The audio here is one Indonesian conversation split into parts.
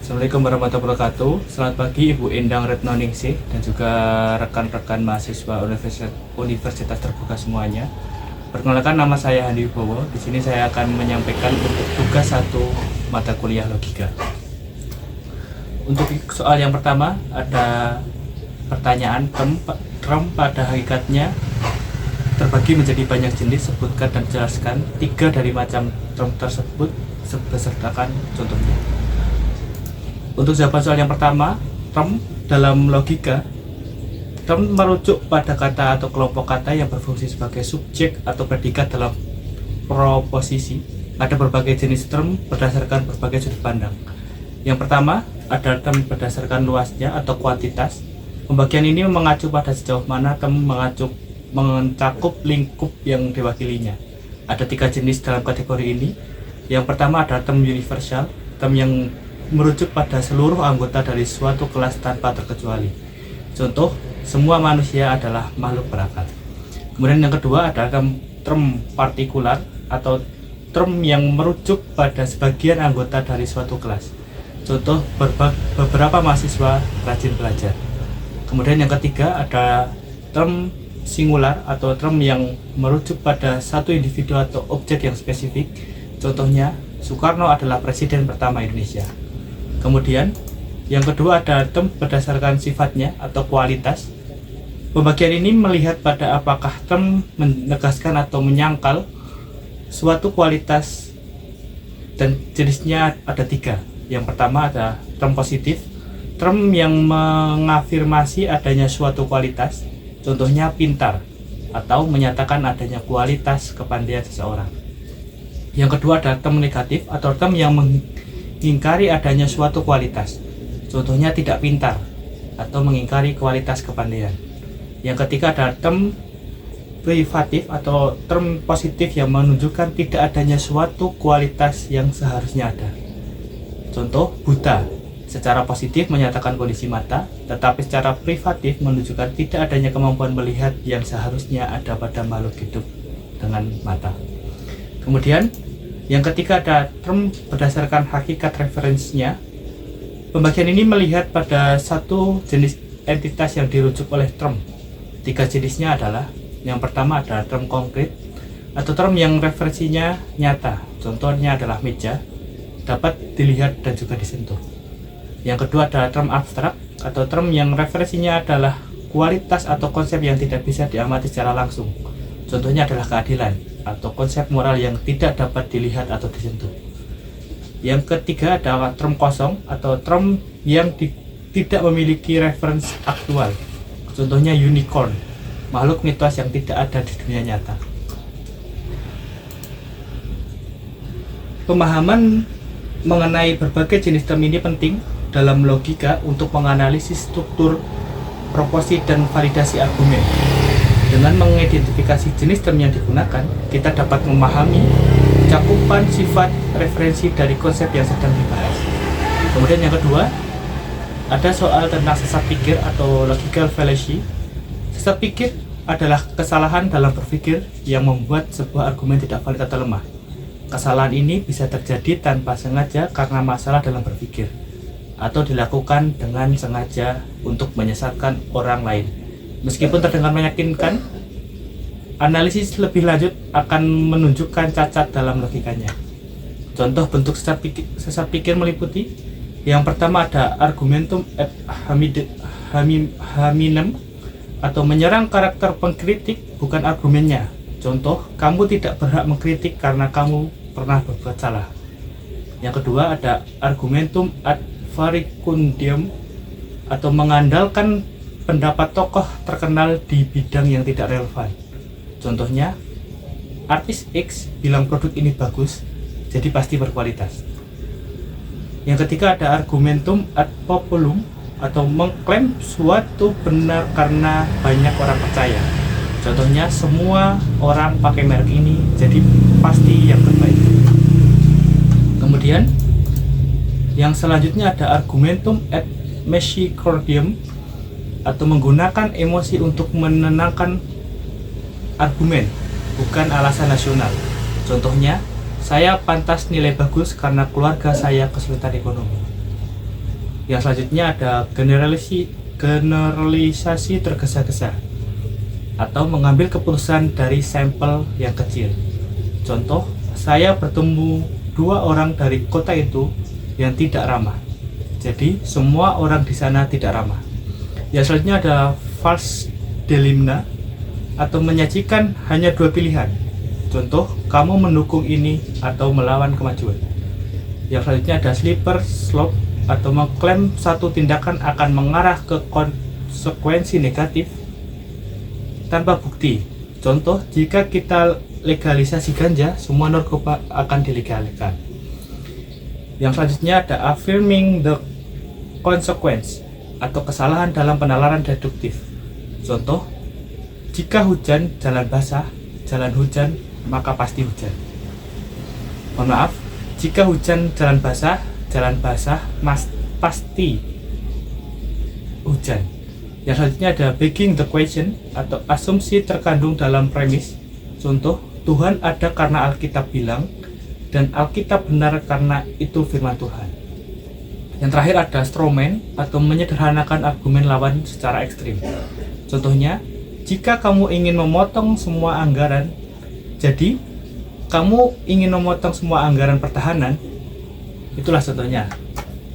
Assalamualaikum warahmatullahi wabarakatuh. Selamat pagi Ibu Endang Retnoningsih dan juga rekan-rekan mahasiswa Universitas Terbuka semuanya. Perkenalkan, nama saya Handi Wibowo. Di sini saya akan menyampaikan untuk tugas 1 mata kuliah logika. Untuk soal yang pertama ada pertanyaan term pada hakikatnya terbagi menjadi banyak jenis. Sebutkan dan jelaskan 3 dari macam term tersebut besertakan contohnya. Untuk jawaban soal yang pertama, term dalam logika, term merujuk pada kata atau kelompok kata yang berfungsi sebagai subjek atau predikat dalam proposisi. Ada berbagai jenis term berdasarkan berbagai sudut pandang. Yang pertama, ada term berdasarkan luasnya atau kuantitas. Pembagian ini mengacu pada sejauh mana term mencakup lingkup yang diwakilinya. Ada 3 jenis dalam kategori ini. Yang pertama ada term universal, term yang merujuk pada seluruh anggota dari suatu kelas tanpa terkecuali. Contoh, semua manusia adalah makhluk berakal. Kemudian yang kedua ada term partikular atau term yang merujuk pada sebagian anggota dari suatu kelas. Contoh, beberapa mahasiswa rajin belajar. Kemudian yang ketiga ada term singular atau term yang merujuk pada satu individu atau objek yang spesifik. Contohnya, Soekarno adalah presiden pertama Indonesia. Kemudian yang kedua ada term berdasarkan sifatnya atau kualitas. Pembagian ini melihat pada apakah term menegaskan atau menyangkal suatu kualitas, dan jenisnya ada 3. Yang pertama ada term positif, term yang mengafirmasi adanya suatu kualitas, contohnya pintar, atau menyatakan adanya kualitas kepandaian seseorang. Yang kedua ada term negatif atau term yang mengingkari adanya suatu kualitas, contohnya tidak pintar atau mengingkari kualitas kepandaian. Yang ketiga ada term privatif atau term positif yang menunjukkan tidak adanya suatu kualitas yang seharusnya ada. Contoh, buta secara positif menyatakan kondisi mata, tetapi secara privatif menunjukkan tidak adanya kemampuan melihat yang seharusnya ada pada makhluk hidup dengan mata. Kemudian yang ketiga ada term berdasarkan hakikat referensinya. Pembagian ini melihat pada satu jenis entitas yang dirujuk oleh term. 3 jenisnya adalah, yang pertama ada term konkret atau term yang referensinya nyata. Contohnya adalah meja, dapat dilihat dan juga disentuh. Yang kedua ada term abstrak atau term yang referensinya adalah kualitas atau konsep yang tidak bisa diamati secara langsung. Contohnya adalah keadilan atau konsep moral yang tidak dapat dilihat atau disentuh. Yang ketiga adalah term kosong atau term yang tidak memiliki referensi aktual. Contohnya unicorn, makhluk mitos yang tidak ada di dunia nyata. Pemahaman mengenai berbagai jenis term ini penting dalam logika untuk menganalisis struktur, proposi, dan validasi argumen. Dengan mengidentifikasi jenis term yang digunakan, kita dapat memahami cakupan sifat referensi dari konsep yang sedang dibahas. Kemudian yang kedua, ada soal tentang sesat pikir atau logical fallacy. Sesat pikir adalah kesalahan dalam berpikir yang membuat sebuah argumen tidak valid atau lemah. Kesalahan ini bisa terjadi tanpa sengaja karena masalah dalam berpikir, atau dilakukan dengan sengaja untuk menyesatkan orang lain. Meskipun terdengar meyakinkan, analisis lebih lanjut akan menunjukkan cacat dalam logikanya. Contoh bentuk sesat pikir meliputi: yang pertama ada argumentum ad hominem atau menyerang karakter pengkritik bukan argumennya. Contoh, kamu tidak berhak mengkritik karena kamu pernah berbuat salah. Yang kedua ada argumentum ad varicundium atau mengandalkan pendapat tokoh terkenal di bidang yang tidak relevan. Contohnya, artis X bilang produk ini bagus, jadi pasti berkualitas. Yang ketiga ada argumentum ad populum atau mengklaim suatu benar karena banyak orang percaya. Contohnya, semua orang pakai merek ini, jadi pasti yang terbaik. Kemudian yang selanjutnya ada argumentum ad misericordiam atau menggunakan emosi untuk menenangkan argumen, bukan alasan nasional. Contohnya, saya pantas nilai bagus karena keluarga saya kesulitan ekonomi. Yang selanjutnya ada generalisasi tergesa-gesa atau mengambil keputusan dari sampel yang kecil. Contoh, saya bertemu 2 orang dari kota itu yang tidak ramah. Jadi, semua orang di sana tidak ramah. Yang selanjutnya ada false dilemma atau menyajikan hanya 2 pilihan. Contoh, kamu mendukung ini atau melawan kemajuan. Yang selanjutnya ada slipper slope atau mengklaim satu tindakan akan mengarah ke konsekuensi negatif tanpa bukti. Contoh, jika kita legalisasi ganja, semua narkoba akan dilegalkan. Yang selanjutnya ada affirming the consequence atau kesalahan dalam penalaran deduktif. Contoh, jika hujan, jalan basah, jalan hujan, maka pasti hujan. Mohon maaf, jika hujan, jalan basah, pasti hujan. Yang selanjutnya ada begging the question atau asumsi terkandung dalam premis. Contoh, Tuhan ada karena Alkitab bilang, dan Alkitab benar karena itu firman Tuhan. Yang terakhir ada strawman atau menyederhanakan argumen lawan secara ekstrim. Contohnya, jika kamu ingin memotong semua anggaran, jadi kamu ingin memotong semua anggaran pertahanan, itulah contohnya.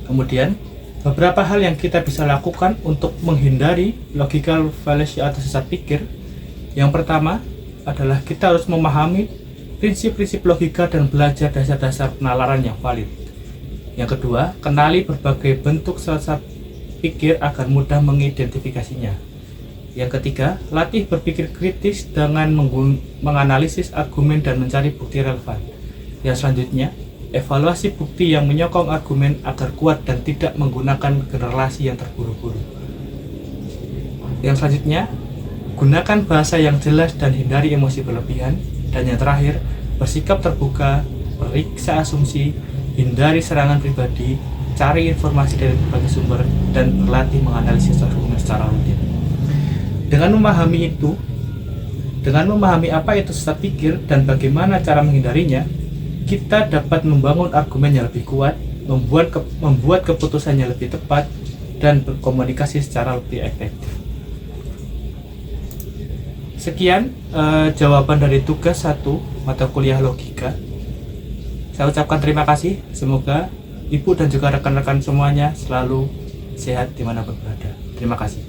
Kemudian, beberapa hal yang kita bisa lakukan untuk menghindari logical fallacy atau sesat pikir. Yang pertama adalah kita harus memahami prinsip-prinsip logika dan belajar dasar-dasar penalaran yang valid. Yang kedua, kenali berbagai bentuk sesat pikir agar mudah mengidentifikasinya. Yang ketiga, latih berpikir kritis dengan menganalisis argumen dan mencari bukti relevan. Yang selanjutnya, evaluasi bukti yang menyokong argumen agar kuat dan tidak menggunakan generasi yang terburu-buru. Yang selanjutnya, gunakan bahasa yang jelas dan hindari emosi berlebihan. Dan yang terakhir, bersikap terbuka, periksa asumsi, hindari serangan pribadi, cari informasi dari berbagai sumber, dan berlatih menganalisis argumen secara rutin. Dengan memahami apa itu sesat pikir dan bagaimana cara menghindarinya, kita dapat membangun argumen yang lebih kuat, membuat keputusan yang lebih tepat, dan berkomunikasi secara lebih efektif. Sekian jawaban dari tugas 1 mata kuliah logika. Saya ucapkan terima kasih. Semoga Ibu dan juga rekan-rekan semuanya selalu sehat dimanapun berada. Terima kasih.